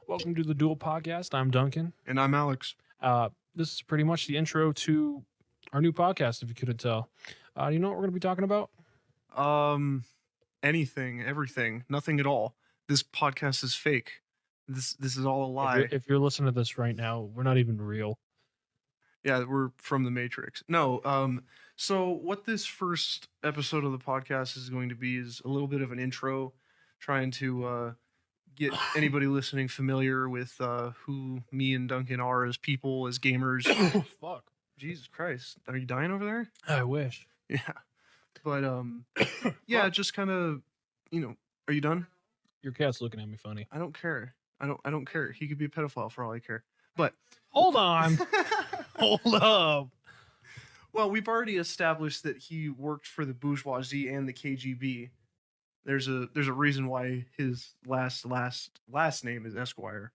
Welcome to the DuAl podcast. I'm Duncan. And I'm Alex. This is pretty much the intro to our new podcast, if you couldn't tell. Do you know what we're going to be talking about? Anything, everything, nothing at all. This podcast is fake. This is all a lie. If you're listening to this right now, we're not even real. Yeah, we're from the Matrix. No, so what this first episode of the podcast is going to be is a little bit of an intro, trying to get anybody listening familiar with who me and Duncan are as people, as gamers. Fuck. Jesus Christ. Are you dying over there? I wish. Yeah. But yeah, just kind of, are you done? Your cat's looking at me funny. I don't care. I don't care. He could be a pedophile for all I care. But hold on. Hold up. Well, we've already established that he worked for the bourgeoisie and the KGB. There's a reason why his last name is Esquire.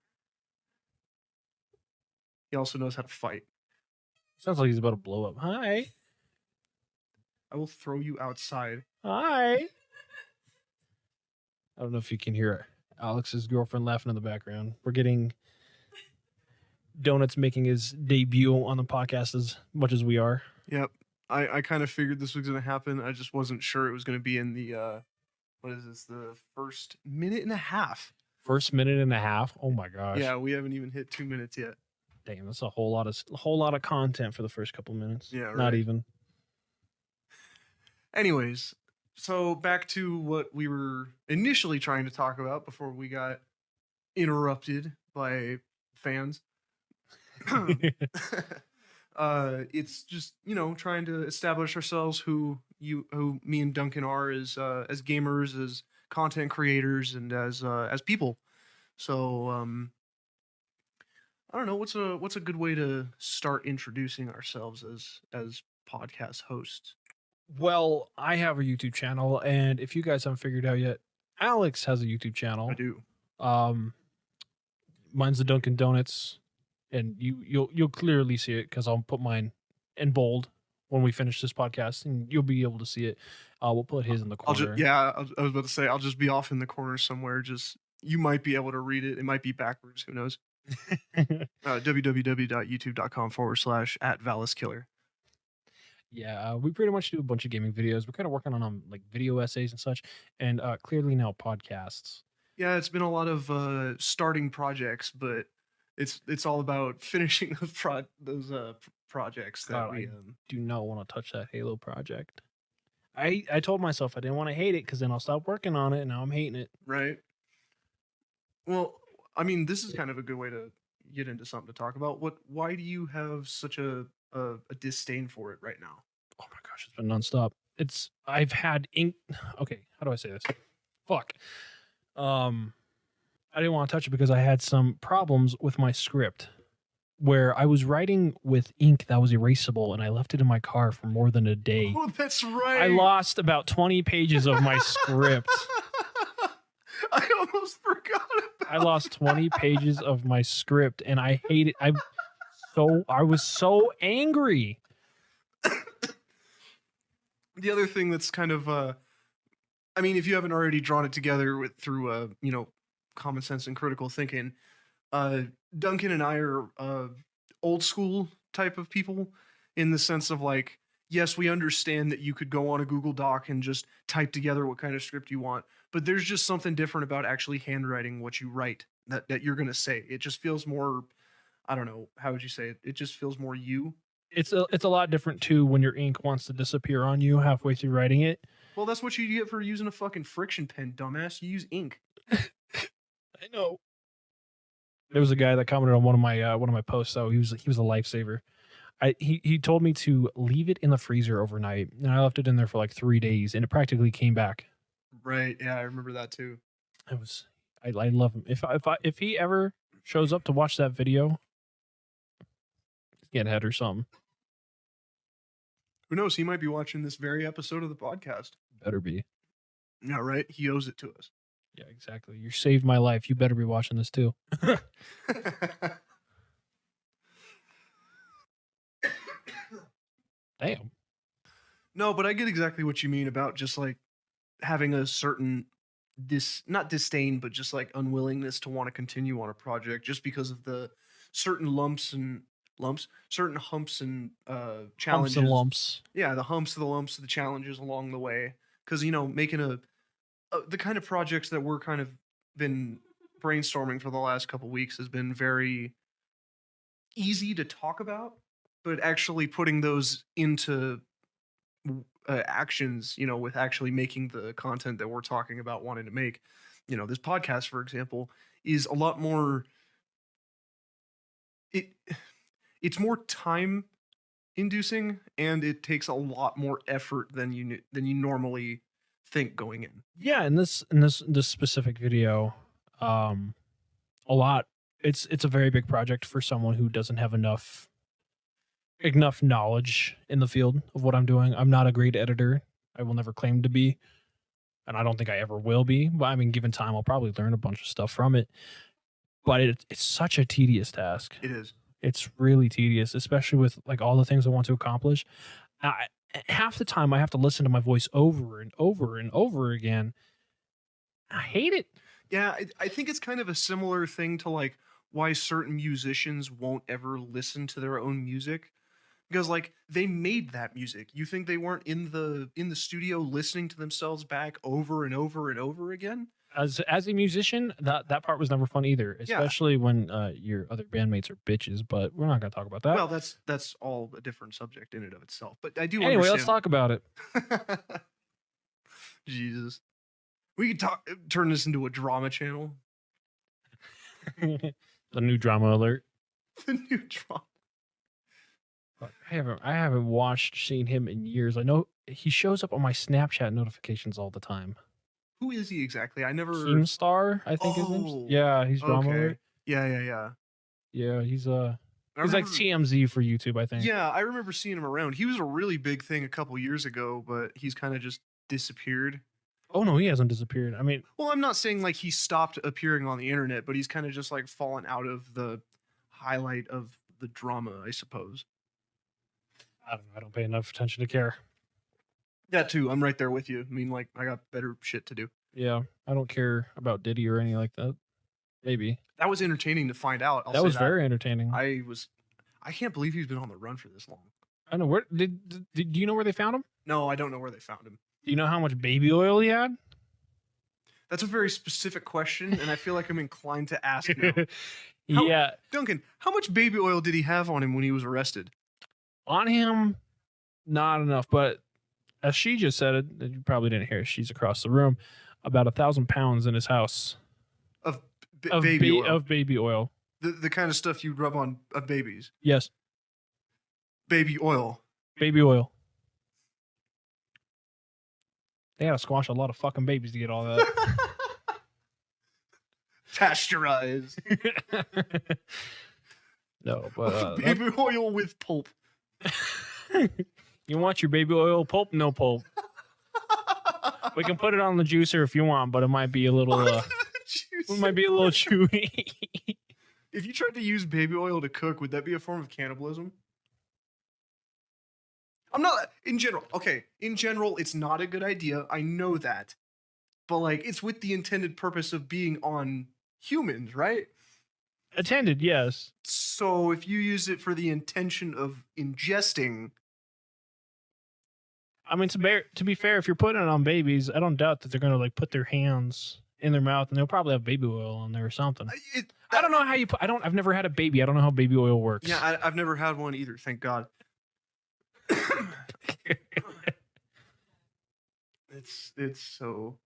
He also knows how to fight. Sounds like he's about to blow up. Hi. I will throw you outside. Hi. I don't know if you can hear Alex's girlfriend laughing in the background. We're getting Donuts making his debut on the podcast as much as we are. Yep. I kind of figured this was going to happen. I just wasn't sure it was going to be in the, what is this, the first minute and a half. First minute and a half? Oh my gosh. Yeah, we haven't even hit 2 minutes yet. Damn, that's a whole lot of content for the first couple minutes. Yeah, right. Not even. Anyways, so back to what we were initially trying to talk about before we got interrupted by fans. It's just, trying to establish ourselves who me and Duncan are as gamers, as content creators, and as people. So I don't know, what's a good way to start introducing ourselves as podcast hosts? Well, I have a YouTube channel, and if you guys haven't figured out yet, Alex has a YouTube channel. I do. Mine's the Dunkin' Donuts, and you'll clearly see it because I'll put mine in bold when we finish this podcast, and you'll be able to see it. We'll put his in the corner. I was about to say I'll just be off in the corner somewhere. Just you might be able to read it. It might be backwards. Who knows? www.youtube.com/@ValusKiller. Yeah, we pretty much do a bunch of gaming videos. We're kind of working on like video essays and such, and clearly now podcasts. Yeah, it's been a lot of starting projects, but it's all about finishing those projects. God, I do not want to touch that Halo project. I told myself I didn't want to hate it because then I'll stop working on it, and now I'm hating it. Right. Well, I mean, this is kind of a good way to get into something to talk about. Why do you have such a disdain for it right now? Oh my gosh, it's been nonstop. I've had ink. Okay, how do I say this? Fuck. I didn't want to touch it because I had some problems with my script where I was writing with ink that was erasable, and I left it in my car for more than a day. Oh, that's right. I lost about 20 pages of my script. I almost forgot about I lost 20 pages of my script, and I hate it. I was so angry. The other thing that's kind of, I mean, if you haven't already drawn it together through common sense and critical thinking, Duncan and I are old school type of people in the sense of like, yes, we understand that you could go on a Google Doc and just type together what kind of script you want, but there's just something different about actually handwriting what you write that you're going to say. It just feels more, I don't know, how would you say it? It just feels more you. It's a lot different too when your ink wants to disappear on you halfway through writing it. Well, that's what you get for using a fucking friction pen, dumbass. You use ink. I know. There was a guy that commented on one of my posts. Though he was a lifesaver. He told me to leave it in the freezer overnight, and I left it in there for like 3 days, and it practically came back. Right? Yeah, I remember that too. I love him. If he ever shows up to watch that video, get head or something. Who knows? He might be watching this very episode of the podcast. Better be. Yeah, right. He owes it to us. Yeah, exactly. You saved my life. You better be watching this too. Damn. No, but I get exactly what you mean about just like having a certain not disdain, but just like unwillingness to want to continue on a project just because of the certain certain humps and Humps and challenges. lumps. Yeah, the humps, the lumps, the challenges along the way. Because making the kind of projects that we're kind of been brainstorming for the last couple weeks has been very easy to talk about, but actually putting those into actions, with actually making the content that we're talking about wanting to make, this podcast, for example, is a lot more. It it's more time inducing, and it takes a lot more effort than you normally think going in. Yeah, in this specific video, um, a lot. It's a very big project for someone who doesn't have enough knowledge in the field of what I'm doing. I'm not a great editor. I will never claim to be, and I don't think I ever will be. But I mean, given time, I'll probably learn a bunch of stuff from it. But it's such a tedious task. It is. It's really tedious, especially with like all the things I want to accomplish. I, Half the time, I have to listen to my voice over and over and over again. I hate it. Yeah, I think it's kind of a similar thing to like why certain musicians won't ever listen to their own music, because like they made that music. You think they weren't in the studio listening to themselves back over and over and over again? As a musician, that part was never fun either, Yeah. especially when your other bandmates are bitches. But we're not gonna talk about that. Well, that's all a different subject in and of itself. But I do Anyway, let's understand. talk about it. Jesus, we could turn this into a drama channel. The new drama alert. The new drama. I haven't seen him in years. I know he shows up on my Snapchat notifications all the time. Who is he exactly? I never. Keemstar, I think his Oh, name. Yeah, he's drama Okay. alert. Yeah. Yeah, he's I he's like remember- TMZ for YouTube, I think. Yeah, I remember seeing him around. He was a really big thing a couple years ago, but he's kind of just disappeared. Oh no, he hasn't disappeared. I mean, Well, I'm not saying like he stopped appearing on the internet, but he's kind of just like fallen out of the highlight of the drama, I suppose. I don't know. I don't pay enough attention to care. That too. I'm right there with you. I mean, like I got better shit to do. Yeah, I don't care about Diddy or any like that. Maybe That was entertaining to find out. that was very entertaining. I can't believe he's been on the run for this long. I know where do you know where they found him? No, I don't know where they found him. Do you know how much baby oil he had? That's a very specific question, and I feel like I'm inclined to ask now. Yeah, Duncan, how much baby oil did he have on him when he was arrested? on him, not enough. But as she just said it, you probably didn't hear it, she's across the room. About 1,000 pounds in his house Of of baby oil. of baby oil. The kind of stuff you rub on babies. Yes, Baby oil. baby oil. They had to squash a lot of fucking babies to get all that. Pasteurized. No, but Baby oil with pulp. you want your baby oil pulp? No pulp. We can put it on the juicer if you want, but it might be a little it might be a little chewy. If you tried to use baby oil to cook, would that be a form of cannibalism? I'm not in general. Okay, in general, it's not a good idea. I know that. But like it's with the intended purpose of being on humans, right? Attended, yes. So if you use it for the intention of ingesting, I mean, to be fair, if you're putting it on babies, I don't doubt that they're gonna like put their hands in their mouth and they'll probably have baby oil on there or something. I don't know how you put. I've never had a baby. I don't know how baby oil works. Yeah, I've never had one either. Thank God. It's so.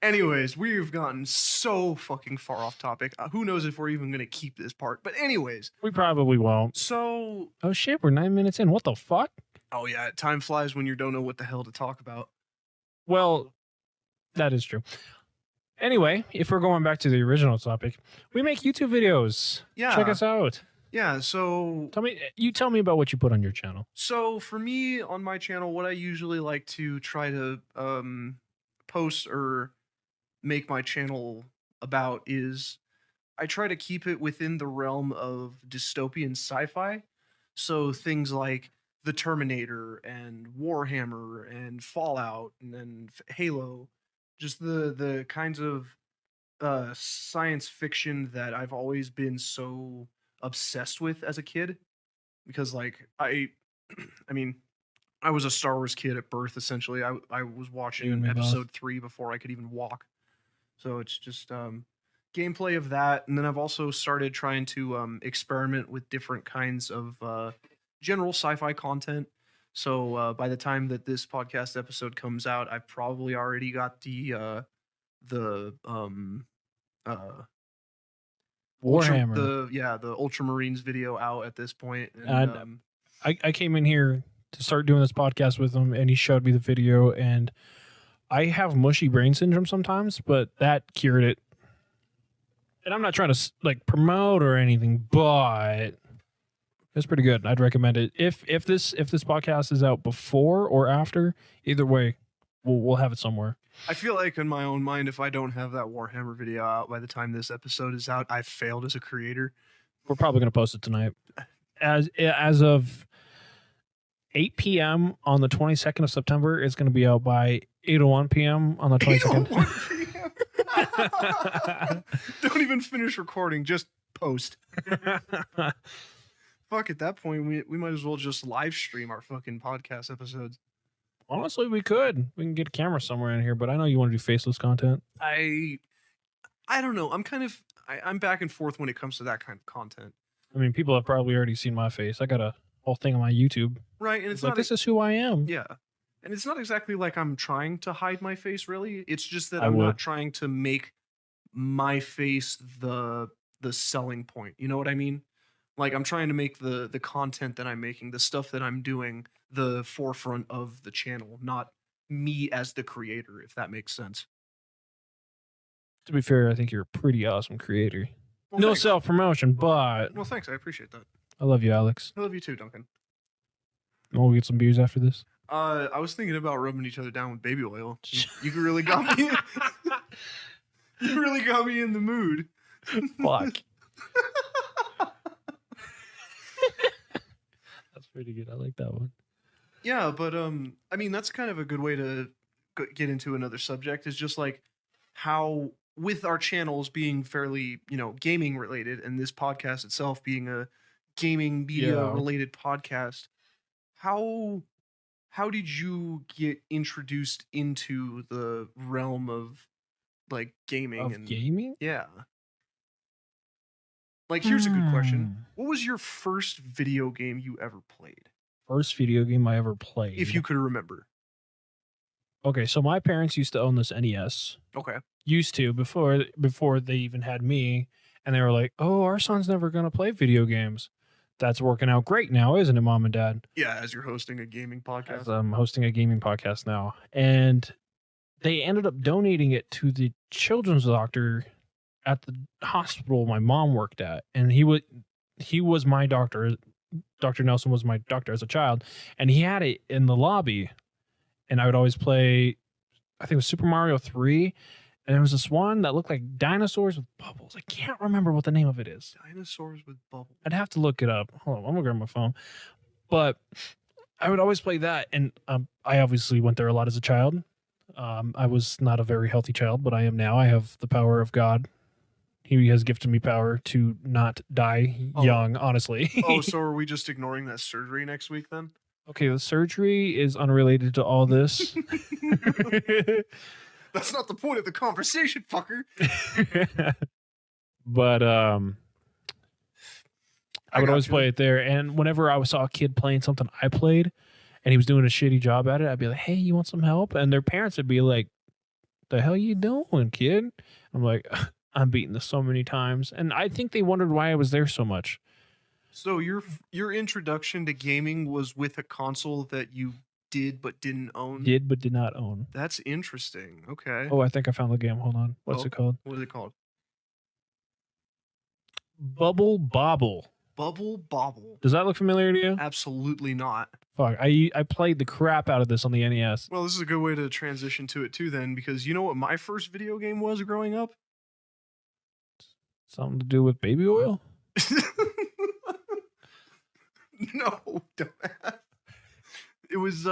Anyways, we've gotten so fucking far off topic. Who knows if we're even gonna keep this part? But anyways, We probably won't. so Oh shit, we're 9 minutes in. What the fuck? oh yeah, time flies when you don't know what the hell to talk about. Well, that is true. Anyway, if we're going back to the original topic, we make YouTube videos. Yeah, Check us out. yeah. So Tell me about what you put on your channel. So for me on my channel, what I usually like to try to post or make my channel about is I try to keep it within the realm of dystopian sci-fi. So things like The Terminator and Warhammer and Fallout and then Halo, just the kinds of science fiction that I've always been so obsessed with as a kid. Because like I mean, I was a Star Wars kid at birth. Essentially, I was You and watching me both. Episode 3 before I could even walk. So it's just gameplay of that, and then I've also started trying to experiment with different kinds of general sci-fi content. So by the time that this podcast episode comes out, I've probably already got the Warhammer. the Ultramarines video out at this point, and And I came in here to start doing this podcast with him, and he showed me the video, and I have mushy brain syndrome sometimes, but that cured it. And I'm not trying to like promote or anything, but it's pretty good. I'd recommend it. If this podcast is out before or after, either way, we'll have it somewhere. I feel like in my own mind, if I don't have that Warhammer video out by the time this episode is out, I've failed as a creator. We're probably gonna post it tonight. As of 8 p.m. on the 22nd of September, it's going to be out by 8:01 p.m. on the 22nd. 8:01 p.m. Don't even finish recording, just post. Fuck, at that point, we might as well just live stream our fucking podcast episodes. Honestly, we could. We can get a camera somewhere in here, but I know you want to do faceless content. I don't know. I'm back and forth when it comes to that kind of content. I mean, people have probably already seen my face. I got a whole thing on my YouTube. Right, and it's like, this is who I am. Yeah. And it's not exactly like I'm trying to hide my face, really. It's just that I I'm would. not trying to make my face the selling point. You know what I mean? Like, I'm trying to make the content that I'm making, the stuff that I'm doing, the forefront of the channel, not me as the creator, if that makes sense. To be fair, I think you're a pretty awesome creator. Well, No thanks. self-promotion, but Well, thanks. I appreciate that. I love you, Alex. I love you too, Duncan. We'll get some beers after this. I was thinking about rubbing each other down with baby oil. You really got me. You really got me in the mood. Fuck. That's pretty good. I like that one. Yeah, but I mean, that's kind of a good way to get into another subject. Is just like how, with our channels being fairly, gaming related, and this podcast itself being a gaming media related podcast, how did you get introduced into the realm of like gaming? Gaming? Yeah. Like, here's a good question. What was your first video game you ever played? First video game I ever played. If you could remember. Okay, so my parents used to own this NES. Okay. Used to before they even had me, and they were like, "Oh, our son's never gonna play video games." That's working out great now, isn't it, Mom and Dad? Yeah, as you're hosting a gaming podcast. As I'm hosting a gaming podcast now, and they ended up donating it to the children's doctor at the hospital my mom worked at, and he was my doctor. Dr. Nelson was my doctor as a child, and he had it in the lobby, and I would always play, I think it was Super Mario 3, and there was this one that looked like dinosaurs with bubbles. I can't remember what the name of it is. Dinosaurs with bubbles. I'd have to look it up. Hold on, I'm gonna grab my phone. But I would always play that, and I obviously went there a lot as a child. I was not a very healthy child, but I am now. I have the power of God. He has gifted me power to not die young, honestly. Oh, so are we just ignoring that surgery next week then? Okay, the surgery is unrelated to all this. That's not the point of the conversation, fucker. But I would always play it there. And whenever I saw a kid playing something I played and he was doing a shitty job at it, I'd be like, "Hey, you want some help?" And their parents would be like, "The hell you doing, kid?" I'm like, "I'm beating this so many times." And I think they wondered why I was there so much. So your introduction to gaming was with a console that you did but didn't own? Did but did not own. That's interesting. Okay. Oh, I think I found the game. Hold on. What's it called? What is it called? Bubble Bobble. Bubble Bobble. Does that look familiar to you? Absolutely not. Fuck, I played the crap out of this on the NES. Well, this is a good way to transition to it too then, because you know what my first video game was growing up? Something to do with baby oil? No, dumbass. It was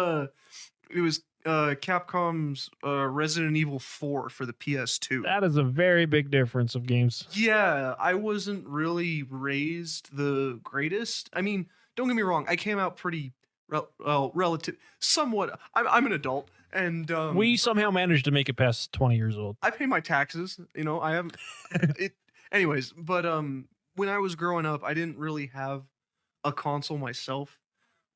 Capcom's Resident Evil 4 for the PS2. That is a very big difference of games. Yeah, I wasn't really raised the greatest. I mean, don't get me wrong, I came out pretty relative, somewhat. I'm an adult, and We somehow managed to make it past 20 years old. I pay my taxes. You know, I haven't. it, anyways. But when I was growing up, I didn't really have a console myself,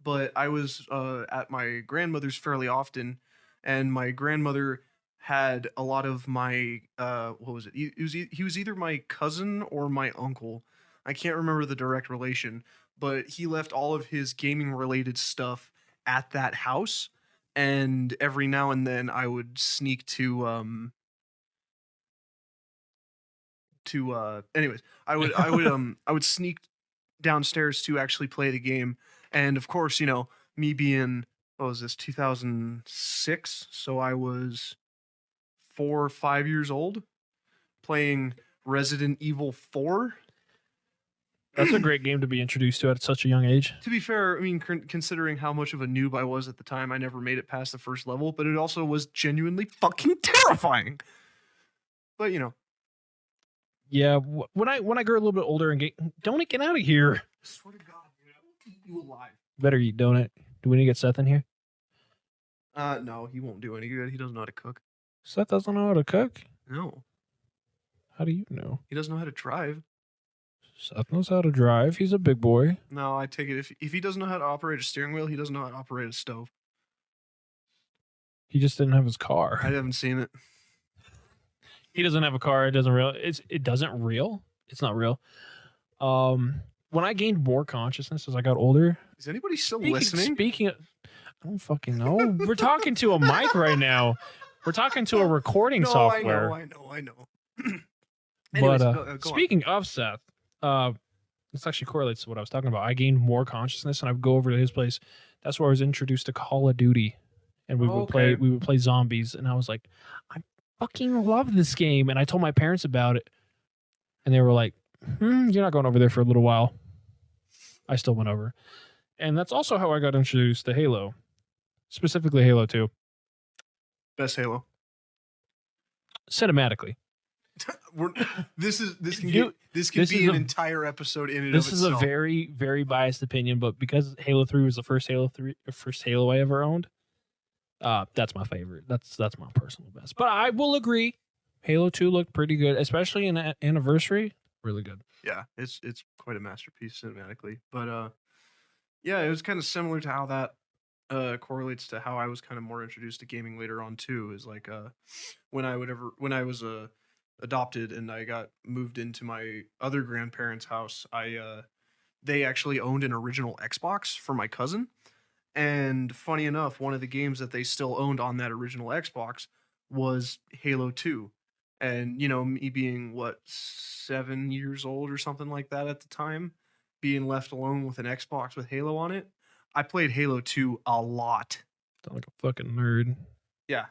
but I was at my grandmother's fairly often, and my grandmother had a lot of my what was it? He was either my cousin or my uncle. I can't remember the direct relation, but he left all of his gaming related stuff at that house, and every now and then I would sneak to anyways, I would sneak downstairs to actually play the game. And of course, you know, me being, what was this, 2006, so I was 4 or 5 years old playing Resident Evil 4. That's a great game to be introduced to at such a young age. To be fair, I mean, considering how much of a noob I was at the time, I never made it past the first level, but it also was genuinely fucking terrifying. But you know, Yeah, when I grew a little bit older and Donut, get out of here. I swear to God, dude, I will eat you alive. Better eat Donut. Do we need to get Seth in here? No, he won't do any good. He doesn't know how to cook. Seth doesn't know how to cook? No, How do you know? he doesn't know how to drive. Seth knows how to drive. He's a big boy. No, I take it if he doesn't know how to operate a steering wheel, he doesn't know how to operate a stove. He just didn't have his car. I haven't seen it. He doesn't have a car. It doesn't real. It doesn't real. It's not real. When I gained more consciousness as I got older. Is anybody still listening? Speaking of, I don't fucking know. We're talking to a mic right now. We're talking to a recording software. I know. But Anyways, go speaking of Seth, this actually correlates to what I was talking about. I gained more consciousness, and I would go over to his place. That's where I was introduced to Call of Duty, and we would play zombies. And I was like, I fucking love this game. And I told my parents about it, and they were like, you're not going over there for a little while. I still went over, and that's also how I got introduced to Halo, specifically Halo 2. Best Halo. Cinematically. This can be an entire episode in and of itself. This is a very, very biased opinion, but because Halo 3 was the first Halo I ever owned, that's my favorite. That's my personal best. But I will agree, Halo 2 looked pretty good, especially in Anniversary. Really good. Yeah, it's quite a masterpiece cinematically. But yeah, it was kind of similar to how that correlates to how I was kind of more introduced to gaming later on too. Is like when I was adopted and I got moved into my other grandparents' house, they actually owned an original Xbox for my cousin. And funny enough, one of the games that they still owned on that original Xbox was Halo 2. And, you know, me being, 7 years old or something like that at the time, being left alone with an Xbox with Halo on it, I played Halo 2 a lot. Sound like a fucking nerd. Yeah.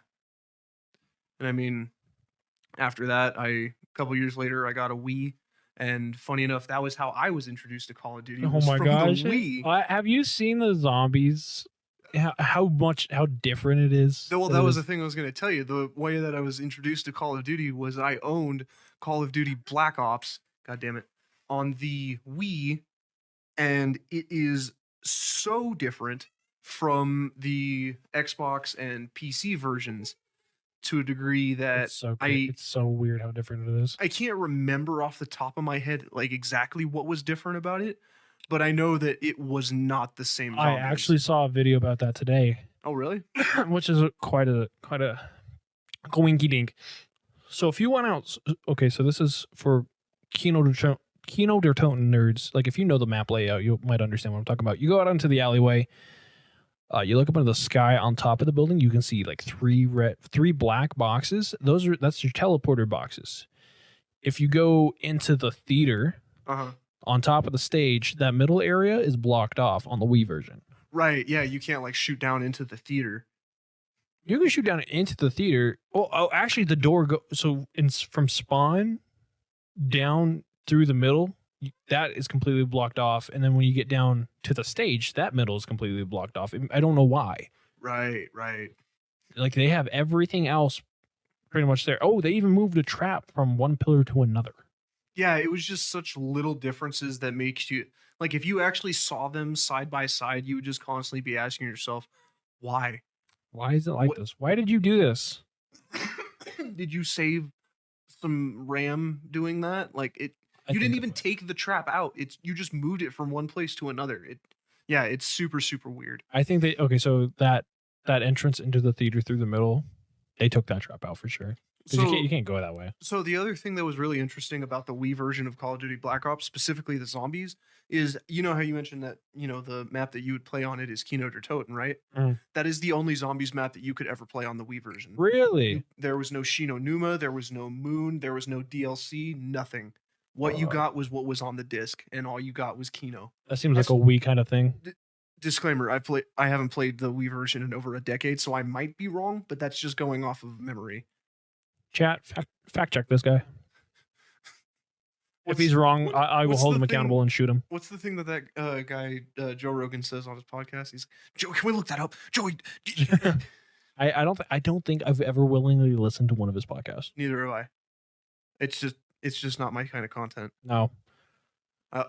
And I mean, after that, a couple years later, I got a Wii. And funny enough, that was how I was introduced to Call of Duty. Oh my gosh. The Wii. Have you seen the zombies? How different it is? Well, that was the thing I was going to tell you. The way that I was introduced to Call of Duty was I owned Call of Duty Black Ops, God damn it, on the Wii. And it is so different from the Xbox and PC versions to a degree that it's so weird how different it is. I can't remember off the top of my head like exactly what was different about it, but I know that it was not the same zombies. I actually saw a video about that today. Oh, really? Which is quite a coinky dink. So if you went out, okay, so this is for Kino der Toten nerds. Like if you know the map layout, you might understand what I'm talking about. You go out into the alleyway. You look up into the sky on top of the building. You can see like three black boxes. That's your teleporter boxes. If you go into the theater, on top of the stage, that middle area is blocked off on the Wii version. Right. Yeah, you can't like shoot down into the theater. You can shoot down into the theater. Oh, actually, the door from spawn down through the middle. That is completely blocked off, and then when you get down to the stage, that middle is completely blocked off. I don't know why. Right. Like they have everything else pretty much there. Oh, they even moved a trap from one pillar to another. Yeah, it was just such little differences that makes you like if you actually saw them side by side, you would just constantly be asking yourself, why? Why is it like What this? Why did you do this? did you save some RAM doing that? Like it I you didn't think even take the trap out. It's you just moved it from one place to another. Yeah, it's super super weird. I think they okay. So that entrance into the theater through the middle, they took that trap out for sure. Because you So can't go that way. So the other thing that was really interesting about the Wii version of Call of Duty Black Ops, specifically the zombies, is you know how you mentioned that the map that you would play on it is Kino der Toten, right? Mm. That is the only zombies map that you could ever play on the Wii version. Really? There was no Shino Numa, there was no Moon, there was no DLC, nothing. What you got was what was on the disc, and all you got was Kino. That seems like a Wii kind of thing. Disclaimer: I haven't played the Wii version in over a decade, so I might be wrong, but that's just going off of memory. Chat, fact check this guy. If he's wrong, I will hold him accountable and shoot him. What's the thing that guy Joe Rogan says on his podcast? He's Joe. Can we look that up, Joey? I don't think I've ever willingly listened to one of his podcasts. Neither have I. It's just not my kind of content. No.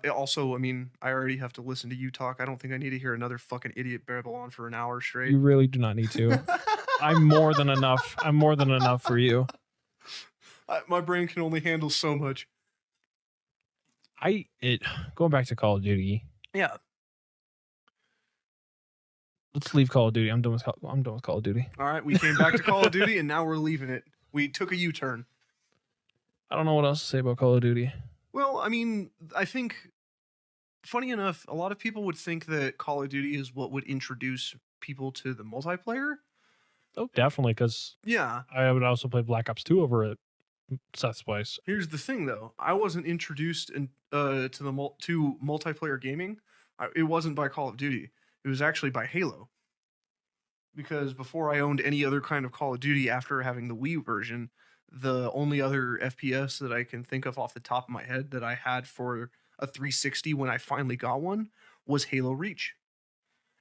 Also, I mean, I already have to listen to you talk. I don't think I need to hear another fucking idiot babble on for an hour straight. You really do not need to. I'm more than enough. I'm more than enough for you. My brain can only handle so much. Going back to Call of Duty. Yeah. Let's leave Call of Duty. I'm done with Call of Duty. All right, we came back to Call of Duty, and now we're leaving it. We took a U-turn. I don't know what else to say about Call of Duty. Well, I mean, I think, funny enough, a lot of people would think that Call of Duty is what would introduce people to the multiplayer. Oh, definitely, because yeah, I would also play Black Ops 2 over at Seth's place. Here's the thing, though. I wasn't introduced to multiplayer gaming. It wasn't by Call of Duty. It was actually by Halo. Because before I owned any other kind of Call of Duty after having the Wii version, the only other FPS that I can think of off the top of my head that I had for a 360 when I finally got one was Halo Reach.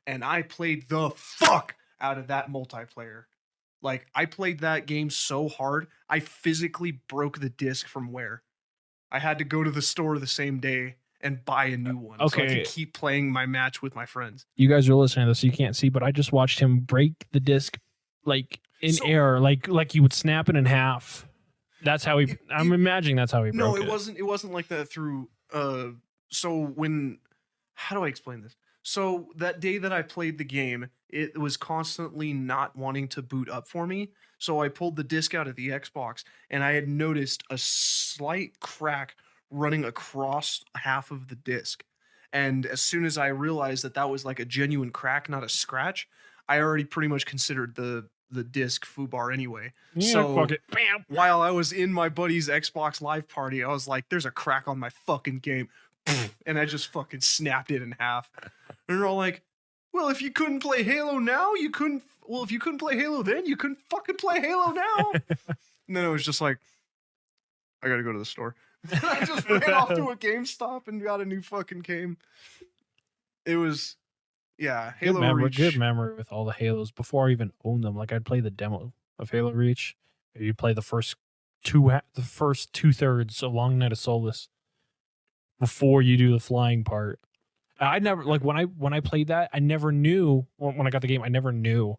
And I played the fuck out of that multiplayer. Like, I played that game so hard, I physically broke the disc from wear. I had to go to the store the same day and buy a new one so I could keep playing my match with my friends. You guys are listening to this, so you can't see, but I just watched him break the disc like in air, like he would snap it in half. That's how he. I'm imagining that's how he broke it. No, it wasn't like that through. So when, how do I explain this? So that day that I played the game, it was constantly not wanting to boot up for me. So I pulled the disc out of the Xbox, and I had noticed a slight crack running across half of the disc. And as soon as I realized that was like a genuine crack, not a scratch, I already pretty much considered the disc foobar anyway. Yeah, so fuck it. Bam. While I was in my buddy's Xbox Live party, I was like, there's a crack on my fucking game. And I just fucking snapped it in half. And they're all like, well, if you couldn't play Halo now, you couldn't. Well, if you couldn't play Halo then, you couldn't fucking play Halo now. And then it was just like, I gotta go to the store. I just ran off to a GameStop and got a new fucking game. It was, yeah, Halo Reach. Good memory with all the Halos before I even owned them. Like I'd play the demo of Halo Reach. You play the first two-thirds of Long Night of Solace before you do the flying part. I never like when I played that. I never knew when I got the game. I never knew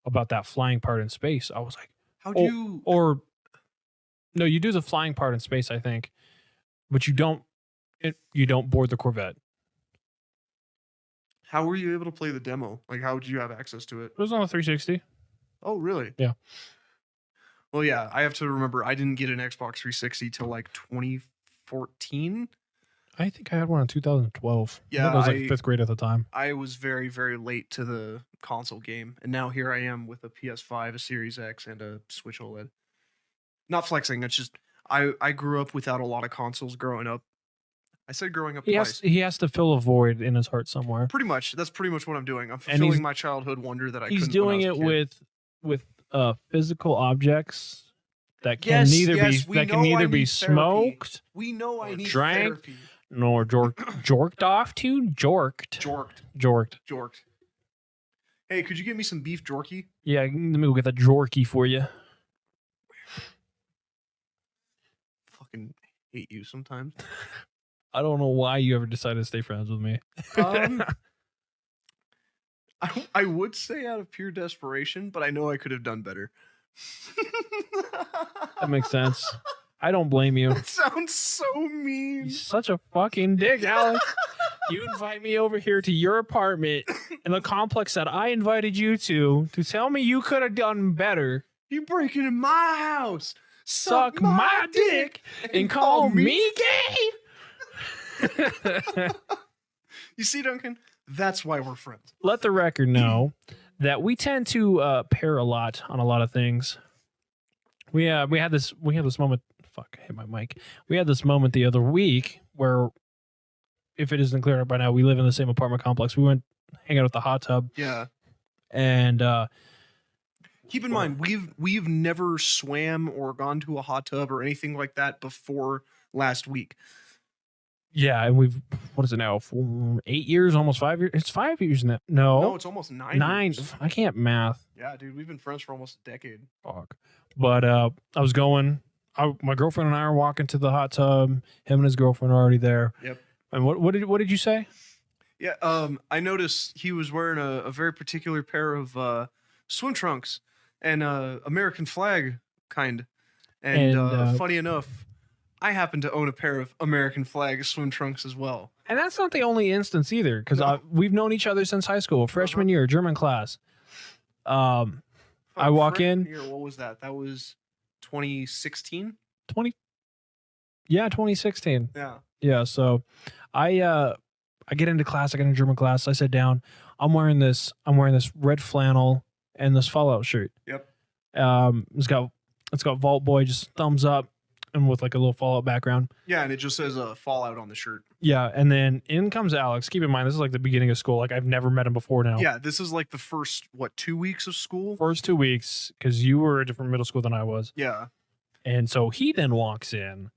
about that flying part in space. I was like, no, you do the flying part in space, I think, but you don't board the Corvette. How were you able to play the demo? Like, how did you have access to it? It was on a 360. Oh, really? Yeah. Well, yeah, I have to remember I didn't get an Xbox 360 till like 2014. I think I had one in 2012. Yeah, I was like fifth grade at the time. I was very, very late to the console game, and now here I am with a PS5, a Series X, and a Switch OLED. Not flexing. It's just I grew up without a lot of consoles growing up. I said growing up twice. He has to fill a void in his heart somewhere. Pretty much. That's pretty much what I'm doing. I'm fulfilling my childhood wonder that I couldn't. He's doing it with physical objects that can neither be smoked. We know I need drank, therapy. Nor jorked off to. Jorked. Hey, could you get me some beef jerky? Yeah, let me go get that jorky for you. Fucking hate you sometimes. I don't know why you ever decided to stay friends with me. I would say out of pure desperation, but I know I could have done better. That makes sense. I don't blame you. That sounds so mean. You're such a fucking dick, Alex. You invite me over here to your apartment in the complex that I invited you to tell me you could have done better. You break into my house, Suck my dick and call me gay. You see, Duncan, that's why we're friends. Let the record know that we tend to pair a lot on a lot of things. We had this moment. Fuck, I hit my mic. We had this moment the other week where, if it isn't clear by now, we live in the same apartment complex. We went hang out at the hot tub. Yeah. And keep in mind, we've never swam or gone to a hot tub or anything like that before last week. Yeah, and what is it now? 8 years, almost 5 years. It's 5 years now. No, it's almost 9 9. years. I can't math. Yeah, dude, we've been friends for almost a decade. Fuck. But I was going. My girlfriend and I are walking to the hot tub. Him and his girlfriend are already there. Yep. And what did you say? Yeah. I noticed he was wearing a very particular pair of swim trunks and American flag kind. And funny enough, I happen to own a pair of American flag swim trunks as well. And that's not the only instance either, because we've known each other since high school, freshman year, German class. I walk in. What was that? That was 2016. 2016. Yeah. Yeah. So, I get into class. I get into German class. I sit down. I'm wearing this red flannel and this Fallout shirt. Yep. It's got Vault Boy, just thumbs up, and with like a little Fallout background. Yeah, and it just says Fallout on the shirt. Yeah, and then in comes Alex. Keep in mind, this is like the beginning of school. Like, I've never met him before now. Yeah, this is like the first 2 weeks of school. First 2 weeks, because you were a different middle school than I was. Yeah. And so he then walks in,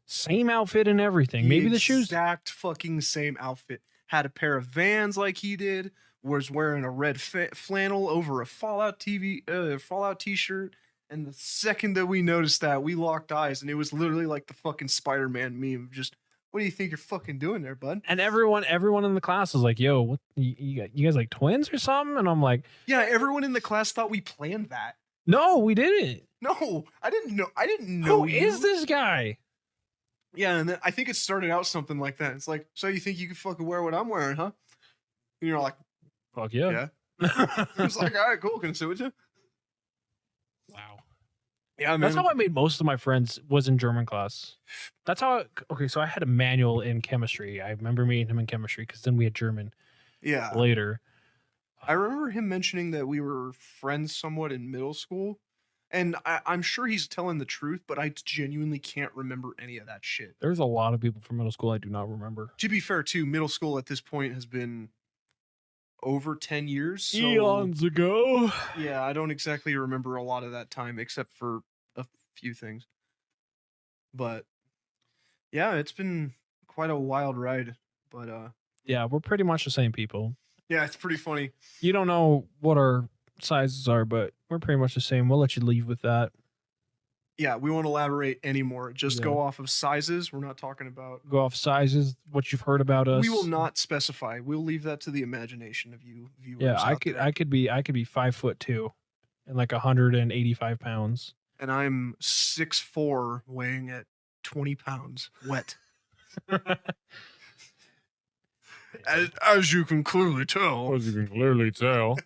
same outfit and everything. Maybe the shoes. Exact fucking same outfit. Had a pair of Vans like he did. Was wearing a red flannel over a Fallout t-shirt. And the second that we noticed that, we locked eyes, and it was literally like the fucking Spider-Man meme. Just, what do you think you're fucking doing there, bud? And everyone in the class was like, "Yo, what you guys like twins or something?" And I'm like, "Yeah." Everyone in the class thought we planned that. No, we didn't. No, I didn't know. Who is this guy? Yeah, and then I think it started out something like that. It's like, so you think you can fucking wear what I'm wearing, huh? And you're like, fuck yeah. Yeah. It's like, all right, cool. Can I sit with you? Wow. Yeah, man. That's how I made most of my friends, was in German class. That's how. Okay, so I had a manual in chemistry. I remember meeting him in chemistry because then we had German. Yeah. Later. I remember him mentioning that we were friends somewhat in middle school. And I'm sure he's telling the truth, but I genuinely can't remember any of that shit. There's a lot of people from middle school I do not remember. To be fair, too, middle school at this point has been over 10 years. So, eons ago. Yeah, I don't exactly remember a lot of that time except for a few things. But yeah, it's been quite a wild ride. But yeah, we're pretty much the same people. Yeah, it's pretty funny. You don't know what our sizes are, but we're pretty much the same. We'll let you leave with that. Yeah, we won't elaborate anymore. Just go off of sizes. We're not talking about... Go off sizes, what you've heard about us. We will not specify. We'll leave that to the imagination of you viewers. Yeah, I could be 5'2" and like 185 pounds. And I'm 6'4", weighing at 20 pounds, wet. As you can clearly tell. As you can clearly tell.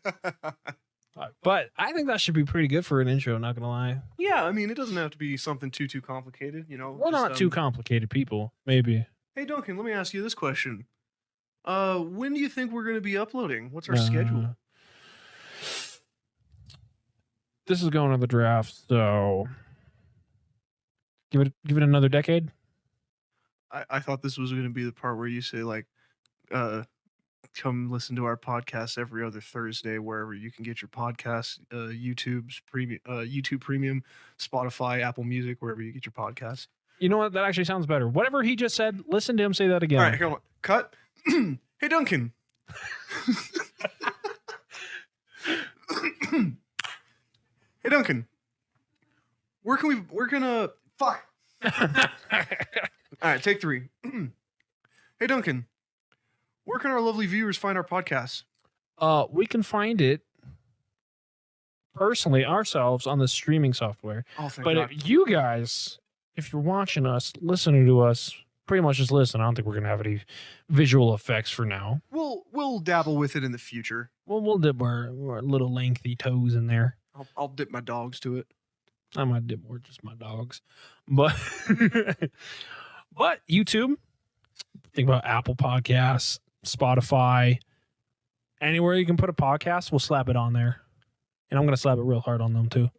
But I think that should be pretty good for an intro, not gonna lie. Yeah, I mean, it doesn't have to be something too complicated, you know. We're not too complicated people, maybe. Hey, Duncan, let me ask you this question. When do you think we're going to be uploading? What's our schedule? This is going to the draft, so give it another decade. I thought this was going to be the part where you say, like, come listen to our podcast every other Thursday, wherever you can get your podcasts, YouTube Premium, Spotify, Apple Music, wherever you get your podcasts. You know what? That actually sounds better. Whatever he just said, listen to him say that again. All right, come on. Cut. Hey, Duncan. Hey Duncan, we're gonna fuck. All right, take 3. Hey Duncan, where can our lovely viewers find our podcast? We can find it personally ourselves on the streaming software. Oh, thank But God. if you guys, if you're watching us, listening to us, pretty much just listen. I don't think we're gonna have any visual effects for now. We'll dabble with it in the future. We'll dip our little lengthy toes in there. I'll dip my dogs to it. I might dip more just my dogs, but but YouTube. Think about Apple Podcasts, Spotify, anywhere you can put a podcast, we'll slap it on there, and I'm gonna slap it real hard on them too.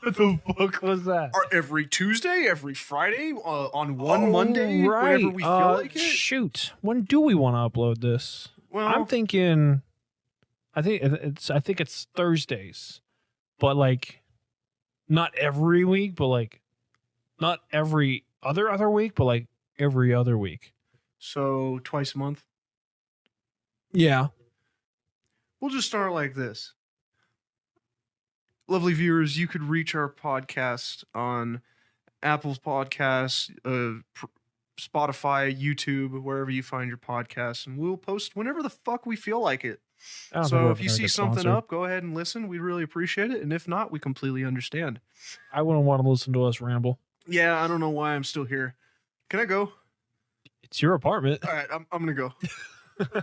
What the fuck was that? Every Tuesday, every Friday, on one Monday, whenever we feel like it. Shoot, when do we want to upload this? Well, I'm thinking, I think it's Thursdays, but like not every week, but like not every other week, but like every other week. So twice a month. Yeah. We'll just start like this. Lovely viewers, you could reach our podcast on Apple's Podcasts, Spotify, YouTube, wherever you find your podcasts, and we'll post whenever the fuck we feel like it. So if you see something up, go ahead and listen. We'd really appreciate it. And if not, we completely understand. I wouldn't want to listen to us ramble. Yeah, I don't know why I'm still here. Can I go? It's your apartment. All right, I'm going to go.